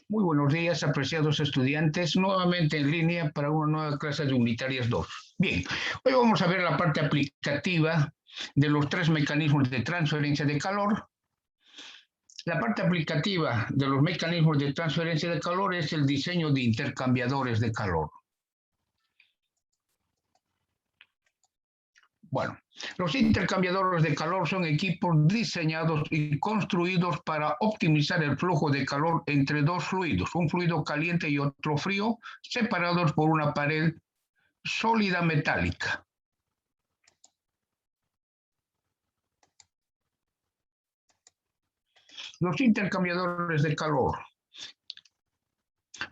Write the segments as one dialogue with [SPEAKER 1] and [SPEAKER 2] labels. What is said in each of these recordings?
[SPEAKER 1] Muy buenos días, apreciados estudiantes, nuevamente en línea para una nueva clase de Unitarias 2. Bien, hoy vamos a ver la parte aplicativa de los tres mecanismos de transferencia de calor. La parte aplicativa de los mecanismos de transferencia de calor es el diseño de intercambiadores de calor. Bueno, los intercambiadores de calor son equipos diseñados y construidos para optimizar el flujo de calor entre dos fluidos, un fluido caliente y otro frío, separados por una pared sólida metálica. Los intercambiadores de calor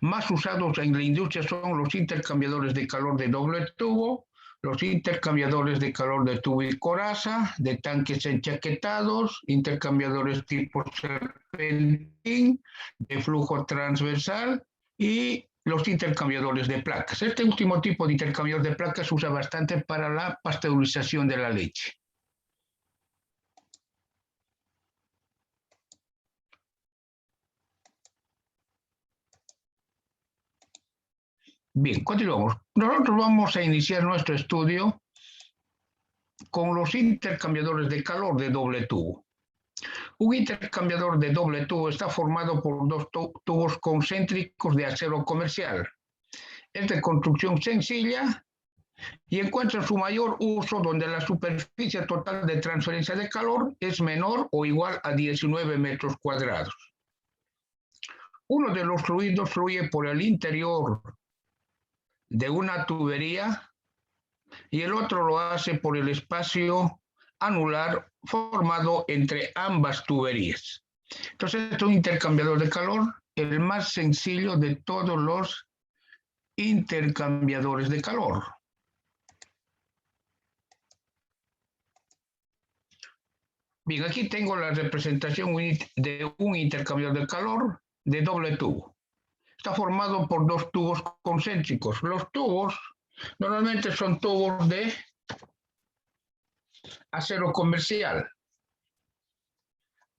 [SPEAKER 1] más usados en la industria son los intercambiadores de calor de doble tubo, los intercambiadores de calor de tubo y coraza, de tanques enchaquetados, intercambiadores tipo serpentín, de flujo transversal y los intercambiadores de placas. Este último tipo de intercambiador de placas se usa bastante para la pasteurización de la leche. Bien, continuamos. Nosotros vamos a iniciar nuestro estudio con los intercambiadores de calor de doble tubo. Un intercambiador de doble tubo está formado por dos tubos concéntricos de acero comercial. Es de construcción sencilla y encuentra su mayor uso donde la superficie total de transferencia de calor es menor o igual a 19 metros cuadrados. Uno de los fluidos fluye por el interior de una tubería y el otro lo hace por el espacio anular formado entre ambas tuberías. Entonces, es un intercambiador de calor, el más sencillo de todos los intercambiadores de calor. Bien, aquí tengo la representación de un intercambiador de calor de doble tubo. Está formado por dos tubos concéntricos. Los tubos normalmente son tubos de acero comercial.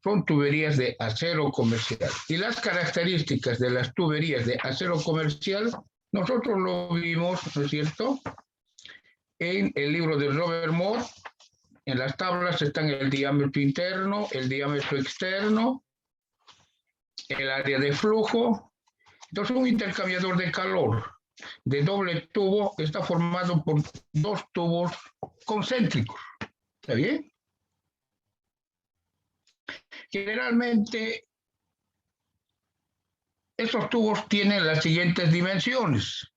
[SPEAKER 1] Son tuberías de acero comercial. Y las características de las tuberías de acero comercial, nosotros lo vimos, ¿no es cierto?, en el libro de Robert Moore. En las tablas están el diámetro interno, el diámetro externo, el área de flujo. Entonces, un intercambiador de calor de doble tubo está formado por dos tubos concéntricos. ¿Está bien? Generalmente, estos tubos tienen las siguientes dimensiones.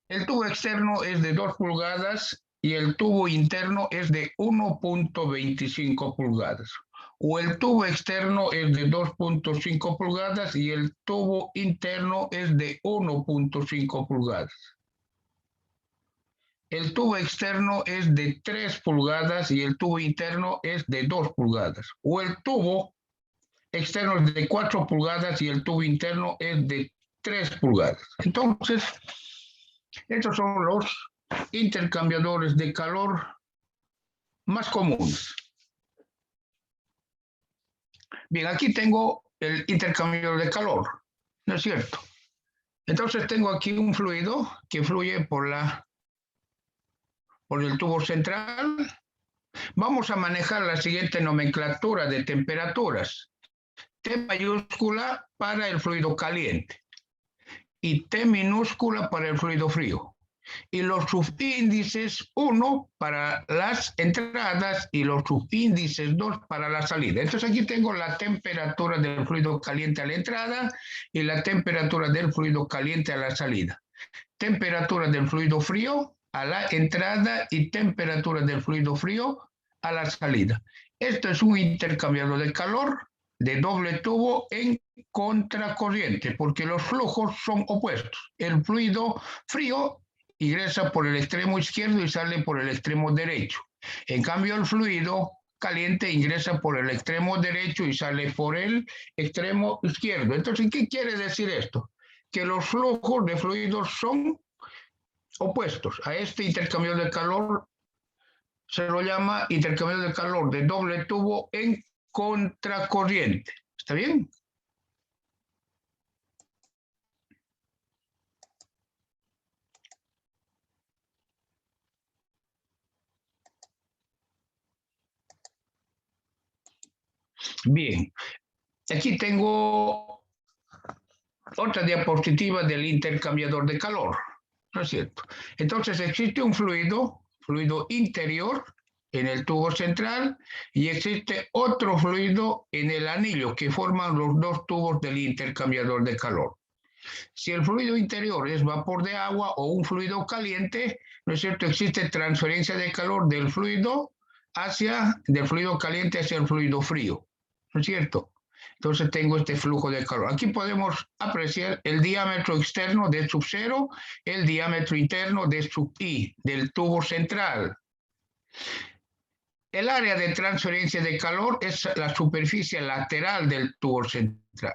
[SPEAKER 1] El tubo externo es de 2 pulgadas y el tubo interno es de 1.25 pulgadas. O el tubo externo es de 2.5 pulgadas y el tubo interno es de 1.5 pulgadas. El tubo externo es de 3 pulgadas y el tubo interno es de 2 pulgadas. O el tubo externo es de 4 pulgadas y el tubo interno es de 3 pulgadas. Entonces, estos son los intercambiadores de calor más comunes. Bien, aquí tengo el intercambiador de calor, ¿no es cierto? Entonces tengo aquí un fluido que fluye por el tubo central. Vamos a manejar la siguiente nomenclatura de temperaturas. T mayúscula para el fluido caliente y T minúscula para el fluido frío. Y los subíndices 1 para las entradas y los subíndices 2 para la salida. Entonces aquí tengo la temperatura del fluido caliente a la entrada y la temperatura del fluido caliente a la salida. Temperatura del fluido frío a la entrada y temperatura del fluido frío a la salida. Esto es un intercambiador de calor de doble tubo en contracorriente, porque los flujos son opuestos. El fluido frío ingresa por el extremo izquierdo y sale por el extremo derecho. En cambio, el fluido caliente ingresa por el extremo derecho y sale por el extremo izquierdo. Entonces, ¿qué quiere decir esto? Que los flujos de fluidos son opuestos. A este intercambiador de calor se lo llama intercambiador de calor de doble tubo en contracorriente. ¿Está bien? Bien, aquí tengo otra diapositiva del intercambiador de calor, ¿no es cierto? Entonces existe un fluido interior en el tubo central y existe otro fluido en el anillo que forman los dos tubos del intercambiador de calor. Si el fluido interior es vapor de agua o un fluido caliente, ¿no es cierto? Existe transferencia de calor del fluido caliente hacia el fluido frío, ¿no es cierto? Entonces tengo este flujo de calor. Aquí podemos apreciar el diámetro externo de sub 0, el diámetro interno de sub I, del tubo central. El área de transferencia de calor es la superficie lateral del tubo central.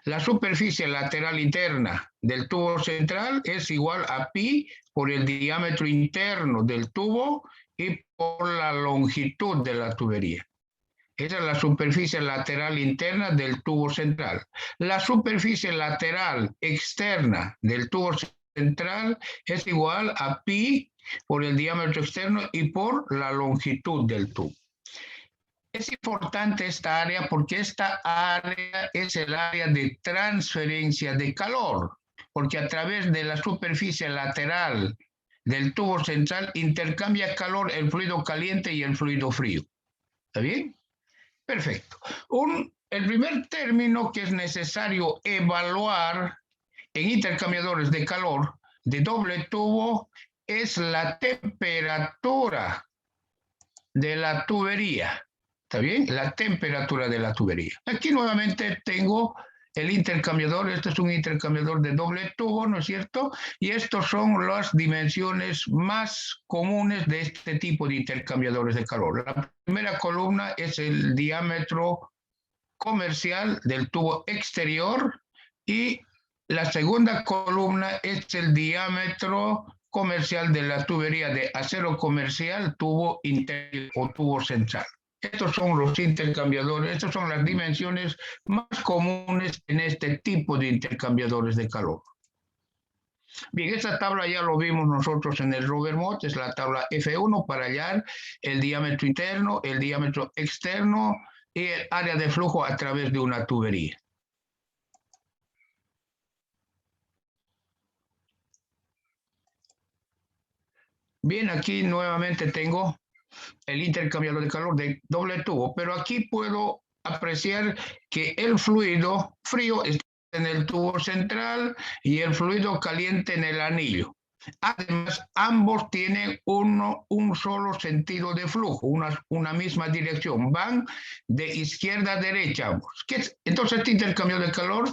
[SPEAKER 1] La superficie lateral interna del tubo central es igual a pi por el diámetro interno del tubo y por la longitud de la tubería. Esa es la superficie lateral interna del tubo central. La superficie lateral externa del tubo central es igual a pi por el diámetro externo y por la longitud del tubo. Es importante esta área porque esta área es el área de transferencia de calor, porque a través de la superficie lateral del tubo central intercambia calor el fluido caliente y el fluido frío. ¿Está bien? Perfecto. El primer término que es necesario evaluar en intercambiadores de calor de doble tubo es la temperatura de la tubería. ¿Está bien? La temperatura de la tubería. Aquí nuevamente tengo el intercambiador. Este es un intercambiador de doble tubo, ¿no es cierto? Y estos son las dimensiones más comunes de este tipo de intercambiadores de calor. La primera columna es el diámetro comercial del tubo exterior y la segunda columna es el diámetro comercial de la tubería de acero comercial, tubo interior o tubo central. Estos son los intercambiadores, estas son las dimensiones más comunes en este tipo de intercambiadores de calor. Bien, esta tabla ya lo vimos nosotros en el RoverMod, es la tabla F1 para hallar el diámetro interno, el diámetro externo y el área de flujo a través de una tubería. Bien, aquí nuevamente tengo el intercambiador de calor de doble tubo, pero aquí puedo apreciar que el fluido frío está en el tubo central y el fluido caliente en el anillo. Además, ambos tienen un solo sentido de flujo, una misma dirección, van de izquierda a derecha ambos. Entonces, este intercambio de calor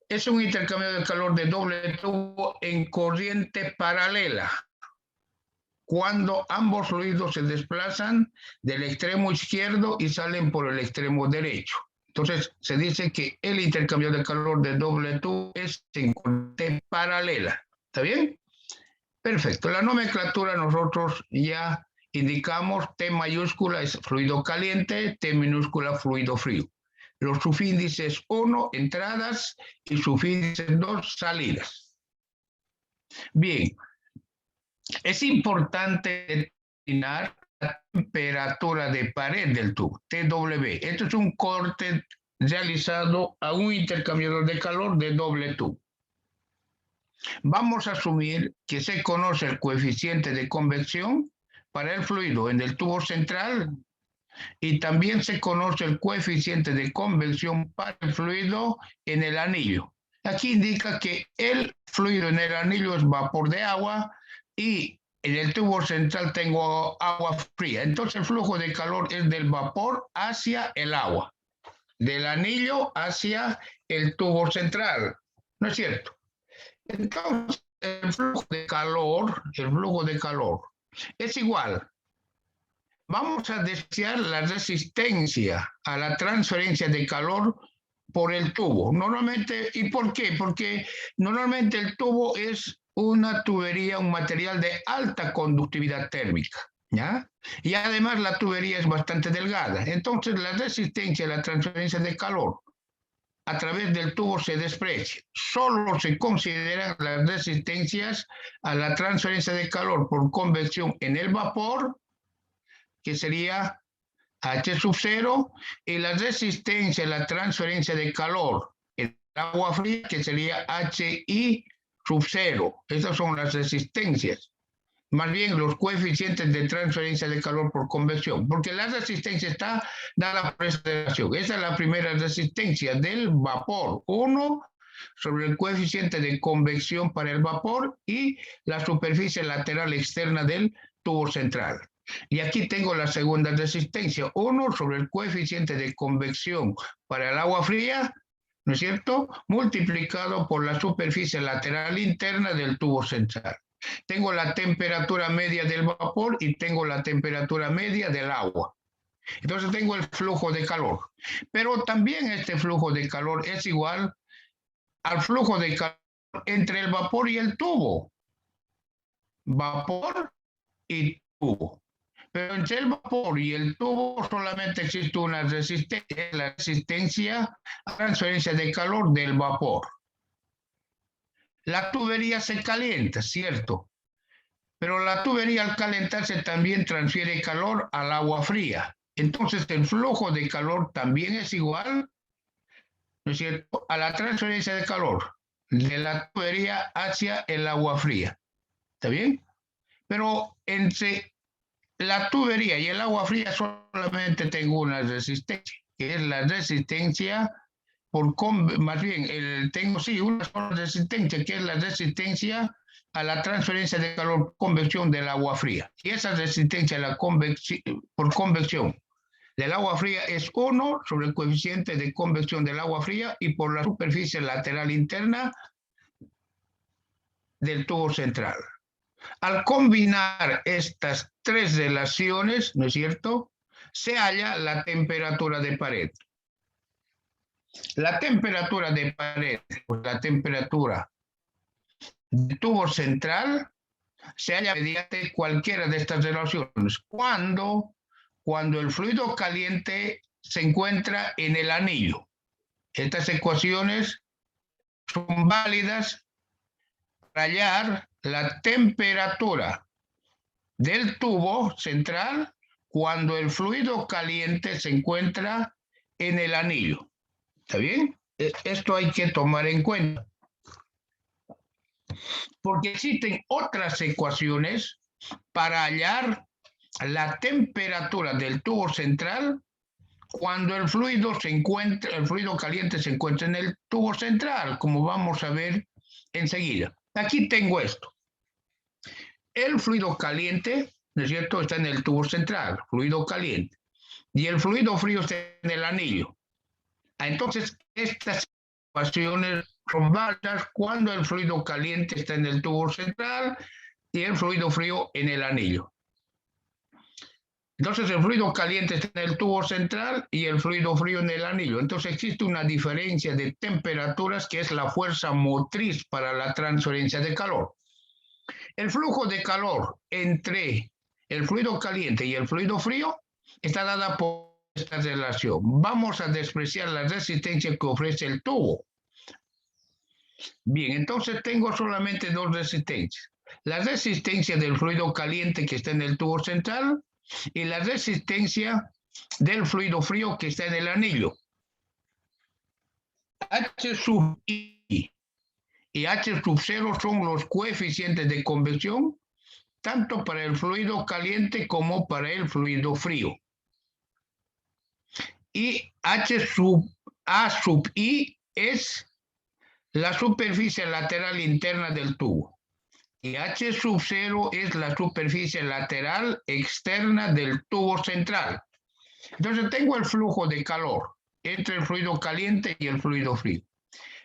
[SPEAKER 1] es un intercambio de calor de doble tubo en corriente paralela, cuando ambos fluidos se desplazan del extremo izquierdo y salen por el extremo derecho. Entonces, se dice que el intercambio de calor de doble tubo es en corriente paralela. ¿Está bien? Perfecto. La nomenclatura nosotros ya indicamos T mayúscula es fluido caliente, T minúscula fluido frío. Los subíndices 1, entradas, y subíndices 2, salidas. Bien. Es importante determinar la temperatura de pared del tubo, TW. Esto es un corte realizado a un intercambiador de calor de doble tubo. Vamos a asumir que se conoce el coeficiente de convección para el fluido en el tubo central y también se conoce el coeficiente de convección para el fluido en el anillo. Aquí indica que el fluido en el anillo es vapor de agua y en el tubo central tengo agua fría. Entonces el flujo de calor es del vapor hacia el agua, del anillo hacia el tubo central. ¿No es cierto? Entonces el flujo de calor es igual. Vamos a desear la resistencia a la transferencia de calor por el tubo. Normalmente, ¿y por qué? Porque normalmente el tubo es una tubería, un material de alta conductividad térmica, ¿ya? Y además la tubería es bastante delgada. Entonces la resistencia a la transferencia de calor a través del tubo se desprecia. Solo se consideran las resistencias a la transferencia de calor por convección en el vapor, que sería H sub 0, y la resistencia, la transferencia de calor en agua fría, que sería HI sub 0. Estas son las resistencias. Más bien los coeficientes de transferencia de calor por convección, porque la resistencia está dada por esta relación. Esa es la primera resistencia del vapor. 1 sobre el coeficiente de convección para el vapor y la superficie lateral externa del tubo central. Y aquí tengo la segunda resistencia, 1 sobre el coeficiente de convección para el agua fría, ¿no es cierto?, multiplicado por la superficie lateral interna del tubo central. Tengo la temperatura media del vapor y tengo la temperatura media del agua. Entonces tengo el flujo de calor. Pero también este flujo de calor es igual al flujo de calor entre el vapor y el tubo. Vapor y tubo. Pero entre el vapor y el tubo solamente existe una resistencia, la resistencia a transferencia de calor del vapor. La tubería se calienta, ¿cierto? Pero la tubería al calentarse también transfiere calor al agua fría. Entonces el flujo de calor también es igual, ¿no es cierto?, a la transferencia de calor de la tubería hacia el agua fría. ¿Está bien? Pero entre la tubería y el agua fría solamente tengo una resistencia, que es la resistencia más bien, tengo sí una sola resistencia, que es la resistencia a la transferencia de calor por convección del agua fría. Y esa resistencia a la por convección del agua fría es 1 sobre el coeficiente de convección del agua fría y por la superficie lateral interna del tubo central. Al combinar estas tres relaciones, ¿no es cierto?, se halla la temperatura de pared. La temperatura de pared, pues la temperatura del tubo central, se halla mediante cualquiera de estas relaciones. Cuando el fluido caliente se encuentra en el anillo. Estas ecuaciones son válidas para hallar la temperatura del tubo central cuando el fluido caliente se encuentra en el anillo. ¿Está bien? Esto hay que tomar en cuenta. Porque existen otras ecuaciones para hallar la temperatura del tubo central cuando el fluido caliente se encuentra en el tubo central, como vamos a ver enseguida. Aquí tengo esto. El fluido caliente, ¿no es cierto?, está en el tubo central, fluido caliente. Y el fluido frío está en el anillo. Entonces, estas ecuaciones son válidas cuando el fluido caliente está en el tubo central y el fluido frío en el anillo. Entonces, el fluido caliente está en el tubo central y el fluido frío en el anillo. Entonces, existe una diferencia de temperaturas que es la fuerza motriz para la transferencia de calor. El flujo de calor entre el fluido caliente y el fluido frío está dada por esta relación. Vamos a despreciar la resistencia que ofrece el tubo. Bien, entonces tengo solamente dos resistencias. La resistencia del fluido caliente que está en el tubo central y la resistencia del fluido frío que está en el anillo. H sub I y H sub 0 son los coeficientes de convección, tanto para el fluido caliente como para el fluido frío. Y A sub I es la superficie lateral interna del tubo. Y H sub 0 es la superficie lateral externa del tubo central. Entonces tengo el flujo de calor entre el fluido caliente y el fluido frío.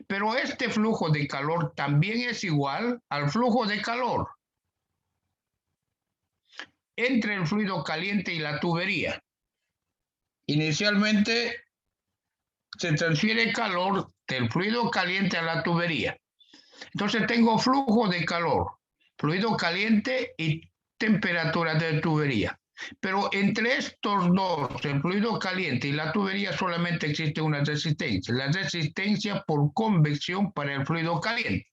[SPEAKER 1] Pero este flujo de calor también es igual al flujo de calor entre el fluido caliente y la tubería. Inicialmente se transfiere calor del fluido caliente a la tubería. Entonces tengo flujo de calor, fluido caliente y temperatura de tubería. Pero entre estos dos, el fluido caliente y la tubería, solamente existe una resistencia, la resistencia por convección para el fluido caliente.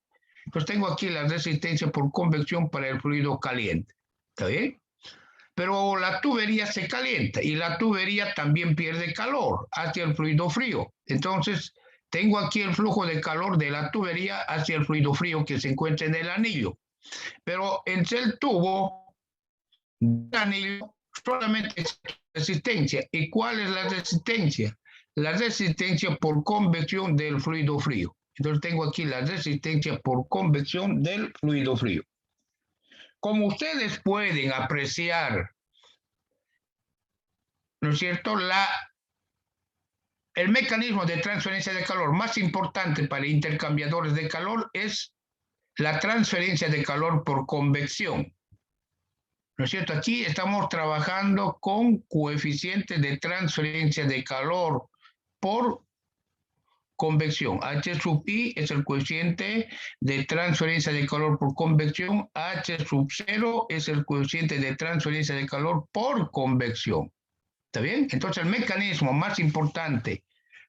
[SPEAKER 1] Entonces tengo aquí la resistencia por convección para el fluido caliente. ¿Está bien? pero la tubería se calienta y la tubería también pierde calor hacia el fluido frío. Entonces, tengo aquí el flujo de calor de la tubería hacia el fluido frío que se encuentra en el anillo. Pero en el tubo del anillo solamente existe resistencia. ¿Y cuál es la resistencia? La resistencia por convección del fluido frío. Entonces tengo aquí la resistencia por convección del fluido frío. Como ustedes pueden apreciar, ¿no es cierto? El mecanismo de transferencia de calor más importante para intercambiadores de calor es la transferencia de calor por convección. ¿No es cierto? Aquí estamos trabajando con coeficientes de transferencia de calor por convección. H sub I es el coeficiente de transferencia de calor por convección. H sub 0 es el coeficiente de transferencia de calor por convección. ¿Está bien? Entonces el mecanismo más importante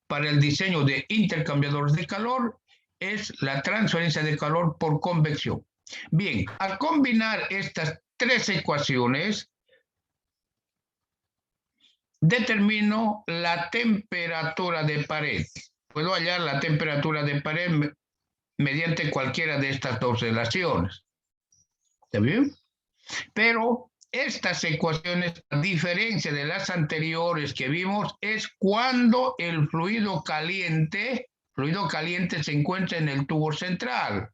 [SPEAKER 1] para el diseño de intercambiadores de calor es la transferencia de calor por convección. Bien, al combinar estas tres ecuaciones, determino la temperatura de pared. Puedo hallar la temperatura de pared mediante cualquiera de estas dos relaciones. ¿Está bien? Pero estas ecuaciones, a diferencia de las anteriores que vimos, es cuando el fluido caliente se encuentra en el tubo central.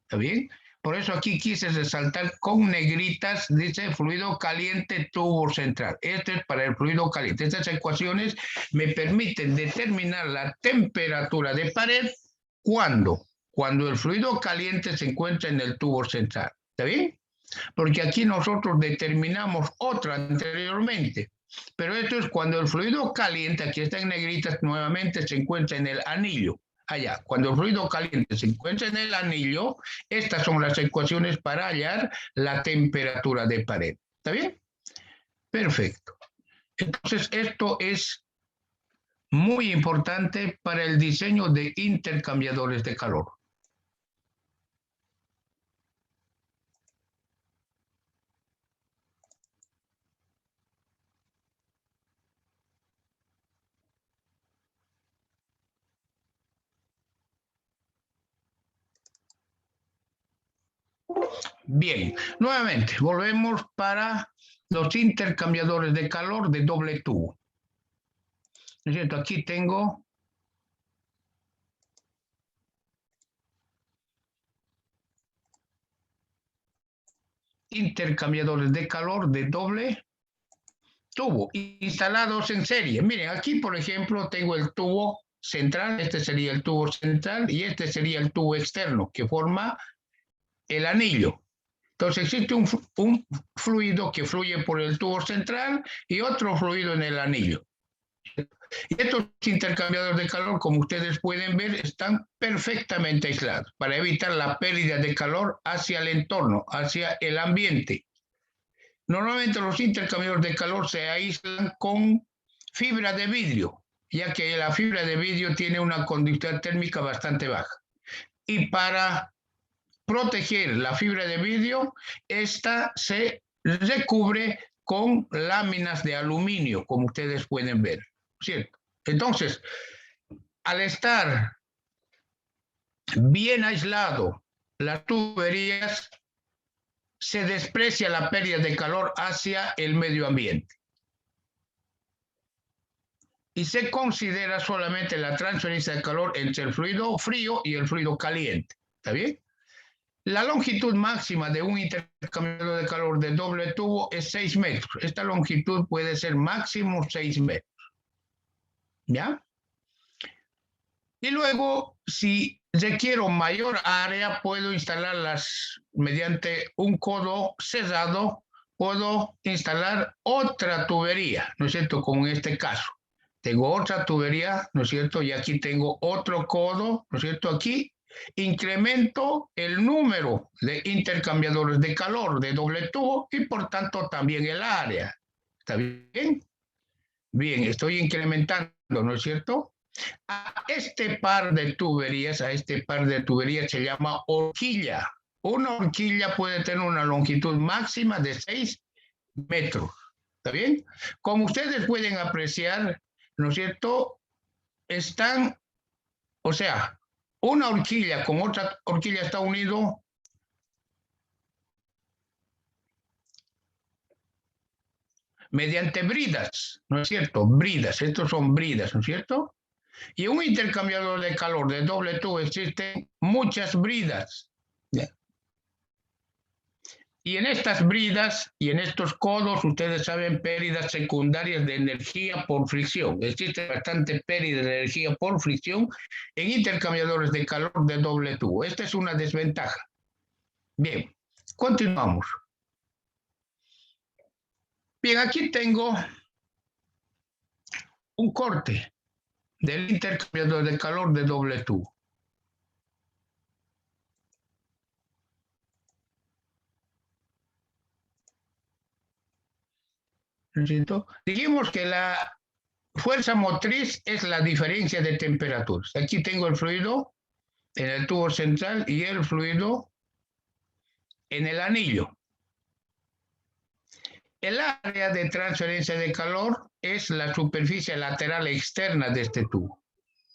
[SPEAKER 1] ¿Está bien? Por eso aquí quise resaltar con negritas, dice fluido caliente tubo central. Este es para el fluido caliente. Estas ecuaciones me permiten determinar la temperatura de pared cuando el fluido caliente se encuentra en el tubo central. ¿Está bien? Porque aquí nosotros determinamos otra anteriormente. Pero esto es cuando el fluido caliente, aquí está en negritas nuevamente, se encuentra en el anillo. Allá, cuando el fluido caliente se encuentra en el anillo, estas son las ecuaciones para hallar la temperatura de pared. ¿Está bien? Perfecto. Entonces, esto es muy importante para el diseño de intercambiadores de calor. Bien, nuevamente, volvemos para los intercambiadores de calor de doble tubo. ¿No es cierto? Aquí tengo intercambiadores de calor de doble tubo instalados en serie. Miren, aquí por ejemplo tengo el tubo central, este sería el tubo central y este sería el tubo externo que forma el anillo. Entonces existe un fluido que fluye por el tubo central y otro fluido en el anillo. Y estos intercambiadores de calor, como ustedes pueden ver, están perfectamente aislados para evitar la pérdida de calor hacia el entorno, hacia el ambiente. Normalmente los intercambiadores de calor se aíslan con fibra de vidrio, ya que la fibra de vidrio tiene una conductividad térmica bastante baja. Y para proteger la fibra de vidrio, esta se recubre con láminas de aluminio, como ustedes pueden ver, ¿cierto? Entonces, al estar bien aislado las tuberías, se desprecia la pérdida de calor hacia el medio ambiente. Y se considera solamente la transferencia de calor entre el fluido frío y el fluido caliente. ¿Está bien? La longitud máxima de un intercambiador de calor de doble tubo es 6 metros. Esta longitud puede ser máximo 6 metros. ¿Ya? Y luego, si requiero mayor área, puedo instalarlas mediante un codo cerrado, puedo instalar otra tubería, ¿no es cierto? Como en este caso. Tengo otra tubería, ¿no es cierto? Y aquí tengo otro codo, ¿no es cierto? Aquí incremento el número de intercambiadores de calor de doble tubo y por tanto también el área. ¿Está bien? Bien, estoy incrementando, ¿no es cierto? A este par de tuberías se llama horquilla. Una horquilla puede tener una longitud máxima de 6 metros. ¿Está bien? Como ustedes pueden apreciar, ¿no es cierto? Están, o sea, una horquilla con otra horquilla está unido mediante bridas, ¿no es cierto? Bridas, estos son bridas, ¿no es cierto? Y un intercambiador de calor de doble tubo existen muchas bridas. ¿Ya? Y en estas bridas y en estos codos, ustedes saben, pérdidas secundarias de energía por fricción. Existe bastante pérdida de energía por fricción en intercambiadores de calor de doble tubo. Esta es una desventaja. Bien, continuamos. Bien, aquí tengo un corte del intercambiador de calor de doble tubo. ¿Cierto? Dijimos que la fuerza motriz es la diferencia de temperaturas. Aquí tengo el fluido en el tubo central y el fluido en el anillo. El área de transferencia de calor es la superficie lateral externa de este tubo.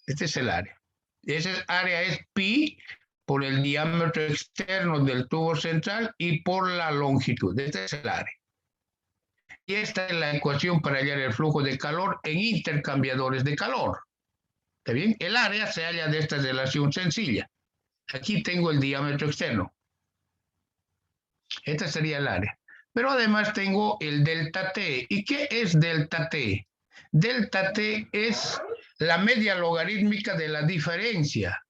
[SPEAKER 1] Este es el área. Esa área es pi por el diámetro externo del tubo central y por la longitud. Este es el área. Y esta es la ecuación para hallar el flujo de calor en intercambiadores de calor. ¿Está bien? El área se halla de esta relación sencilla. Aquí tengo el diámetro externo. Esta sería el área. Pero además tengo el delta T. ¿Y qué es delta T? Delta T es la media logarítmica de la diferencia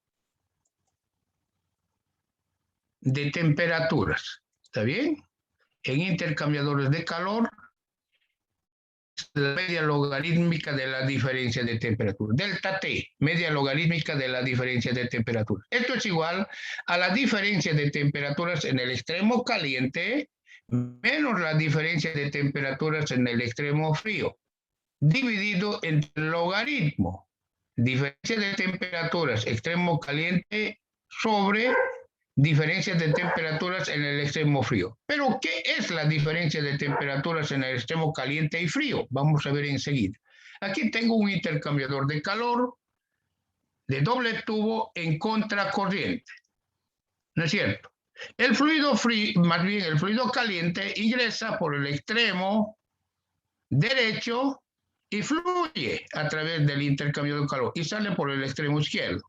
[SPEAKER 1] de temperaturas. ¿Está bien? En intercambiadores de calor, la media logarítmica de la diferencia de temperatura. Delta T, media logarítmica de la diferencia de temperatura. Esto es igual a la diferencia de temperaturas en el extremo caliente menos la diferencia de temperaturas en el extremo frío, dividido entre el logaritmo. Diferencia de temperaturas extremo caliente sobre diferencias de temperaturas en el extremo frío. Pero, ¿qué es la diferencia de temperaturas en el extremo caliente y frío? Vamos a ver enseguida. Aquí tengo un intercambiador de calor de doble tubo en contracorriente. ¿No es cierto? El fluido frío, más bien el fluido caliente, ingresa por el extremo derecho y fluye a través del intercambio de calor y sale por el extremo izquierdo.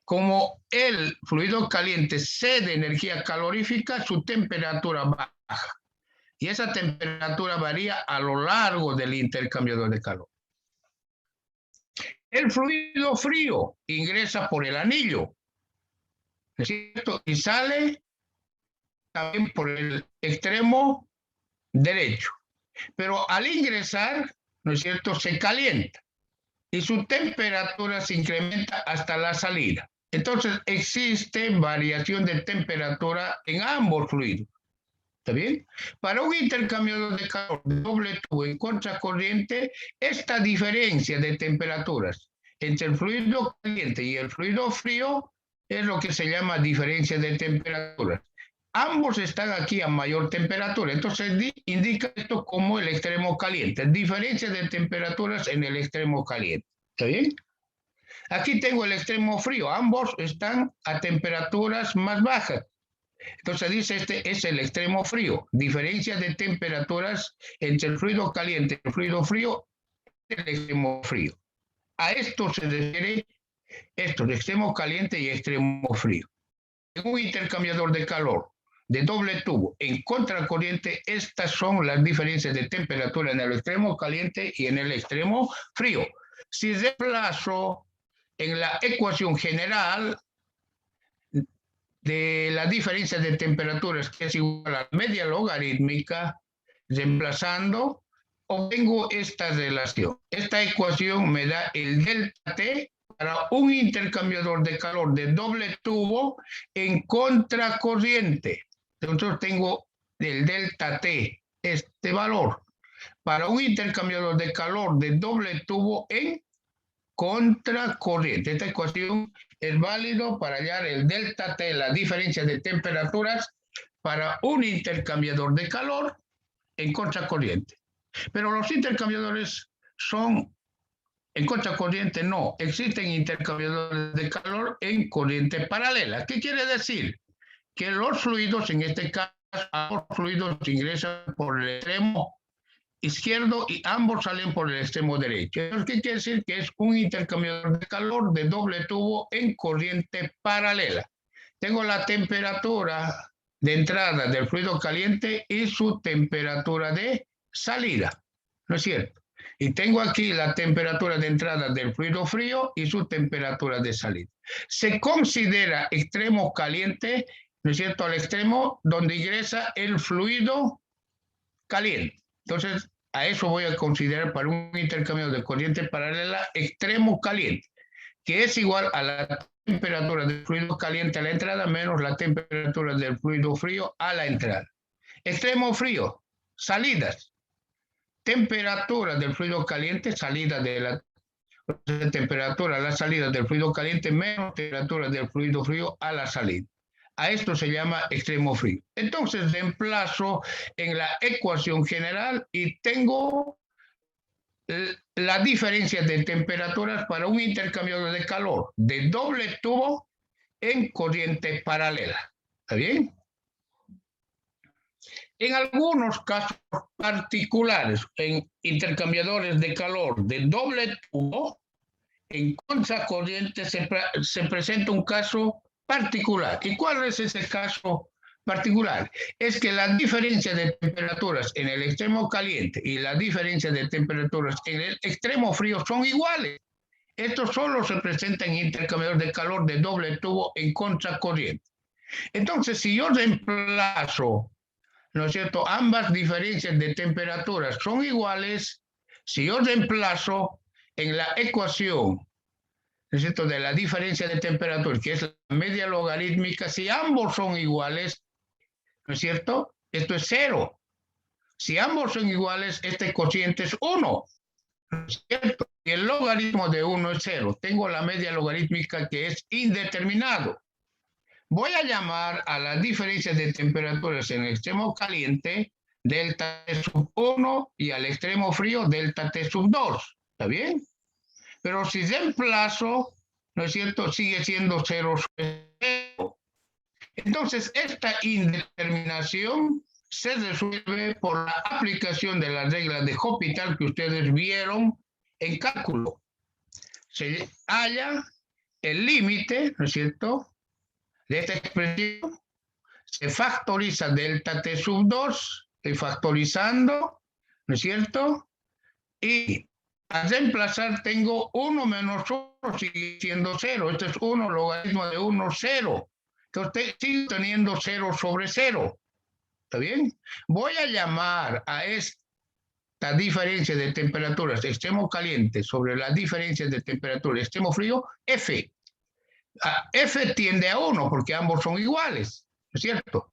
[SPEAKER 1] Como el fluido caliente cede energía calorífica, su temperatura baja. Y esa temperatura varía a lo largo del intercambiador de calor. El fluido frío ingresa por el anillo, ¿no es cierto? Y sale también por el extremo derecho. Pero al ingresar, ¿no es cierto?, se calienta y su temperatura se incrementa hasta la salida. Entonces existe variación de temperatura en ambos fluidos. ¿Está bien? Para un intercambiador de calor de doble tubo en contracorriente, esta diferencia de temperaturas entre el fluido caliente y el fluido frío es lo que se llama diferencia de temperaturas. Ambos están aquí a mayor temperatura, entonces indica esto como el extremo caliente, diferencia de temperaturas en el extremo caliente. ¿Está bien? Aquí tengo el extremo frío, ambos están a temperaturas más bajas. Entonces dice, este es el extremo frío, diferencia de temperaturas entre el fluido caliente y el fluido frío, el extremo frío. A esto se refiere esto, de extremo caliente y extremo frío. En un intercambiador de calor de doble tubo en contracorriente, estas son las diferencias de temperatura en el extremo caliente y en el extremo frío. Si reemplazo en la ecuación general de la diferencia de temperaturas, que es igual a la media logarítmica, reemplazando, obtengo esta relación. Esta ecuación me da el delta T para un intercambiador de calor de doble tubo en contracorriente. Entonces tengo el delta T, este valor, para un intercambiador de calor de doble tubo en contracorriente. Esta ecuación es válido para hallar el delta T, la diferencia de temperaturas para un intercambiador de calor en contracorriente. Pero los intercambiadores son en contracorriente, no. Existen intercambiadores de calor en corriente paralela. ¿Qué quiere decir? Que los fluidos, en este caso, ambos fluidos ingresan por el extremo izquierdo y ambos salen por el extremo derecho. ¿Qué quiere decir? Que es un intercambiador de calor de doble tubo en corriente paralela. Tengo la temperatura de entrada del fluido caliente y su temperatura de salida, ¿no es cierto? Y tengo aquí la temperatura de entrada del fluido frío y su temperatura de salida. Se considera extremo caliente, ¿no es cierto?, al extremo donde ingresa el fluido caliente. Entonces, a eso voy a considerar para un intercambio de corriente paralela extremo caliente, que es igual a la temperatura del fluido caliente a la entrada menos la temperatura del fluido frío a la entrada. Extremo frío, salidas. Temperatura del fluido caliente, salida de la temperatura, la salida del fluido caliente menos temperatura del fluido frío a la salida. A esto se llama extremo frío. Entonces reemplazo en la ecuación general y tengo la diferencia de temperaturas para un intercambiador de calor de doble tubo en corriente paralela. ¿Está bien? En algunos casos particulares, en intercambiadores de calor de doble tubo, en contracorriente se presenta un caso particular. ¿Y cuál es ese caso particular? Es que la diferencia de temperaturas en el extremo caliente y la diferencia de temperaturas en el extremo frío son iguales. Esto solo se presenta en intercambiadores de calor de doble tubo en contracorriente. Entonces, si yo reemplazo, ¿no es cierto?, ambas diferencias de temperaturas son iguales, si yo reemplazo en la ecuación, ¿no es cierto?, de la diferencia de temperatura, que es la media logarítmica, si ambos son iguales, ¿no es cierto?, esto es 0. Si ambos son iguales, este cociente es 1, ¿no es cierto? Y el logaritmo de 1 es 0. Tengo la media logarítmica que es indeterminado. Voy a llamar a la diferencia de temperaturas en el extremo caliente delta T sub 1 y al extremo frío delta T sub 2. ¿Está bien? Pero si reemplazo, ¿no es cierto?, sigue siendo 0 sobre 0. Entonces, esta indeterminación se resuelve por la aplicación de la regla de Hospital que ustedes vieron en cálculo. Se halla el límite, ¿no es cierto?, de esta expresión, se factoriza delta T sub 2, estoy factorizando, ¿no es cierto? Y al reemplazar tengo 1 menos 1, sigue siendo 0. Este es 1, logaritmo de 1, 0. Entonces sigue teniendo 0 sobre 0. ¿Está bien? Voy a llamar a esta diferencia de temperaturas extremo caliente sobre la diferencia de temperatura extremo frío, F. F tiende a 1 porque ambos son iguales, ¿no es cierto?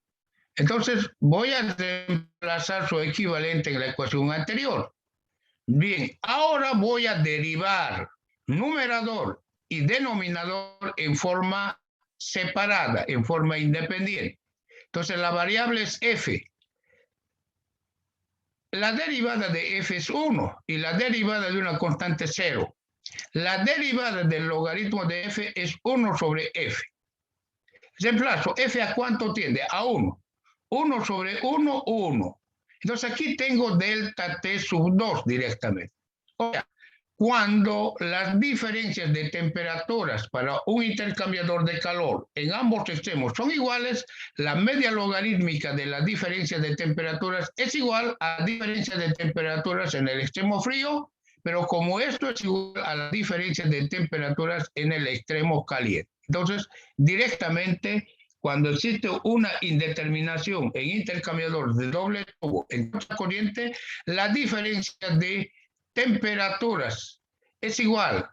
[SPEAKER 1] Entonces voy a reemplazar su equivalente en la ecuación anterior. Bien, ahora voy a derivar numerador y denominador en forma separada, en forma independiente. Entonces la variable es f. La derivada de f es 1 y la derivada de una constante 0. La derivada del logaritmo de f es 1 sobre f. Reemplazo, f a cuánto tiende, a 1. 1 sobre 1, 1. Entonces aquí tengo delta T sub 2 directamente. O sea, cuando las diferencias de temperaturas para un intercambiador de calor en ambos extremos son iguales, la media logarítmica de la diferencia de temperaturas es igual a la diferencia de temperaturas en el extremo frío, pero como esto es igual a la diferencia de temperaturas en el extremo caliente. Entonces, directamente, cuando existe una indeterminación en intercambiador de doble tubo en corriente, la diferencia de temperaturas es igual.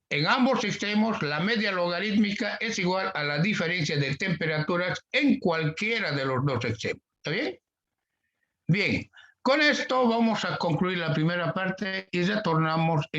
[SPEAKER 1] En ambos extremos, la media logarítmica es igual a la diferencia de temperaturas en cualquiera de los dos extremos. ¿Está bien? Bien, con esto vamos a concluir la primera parte y retornamos en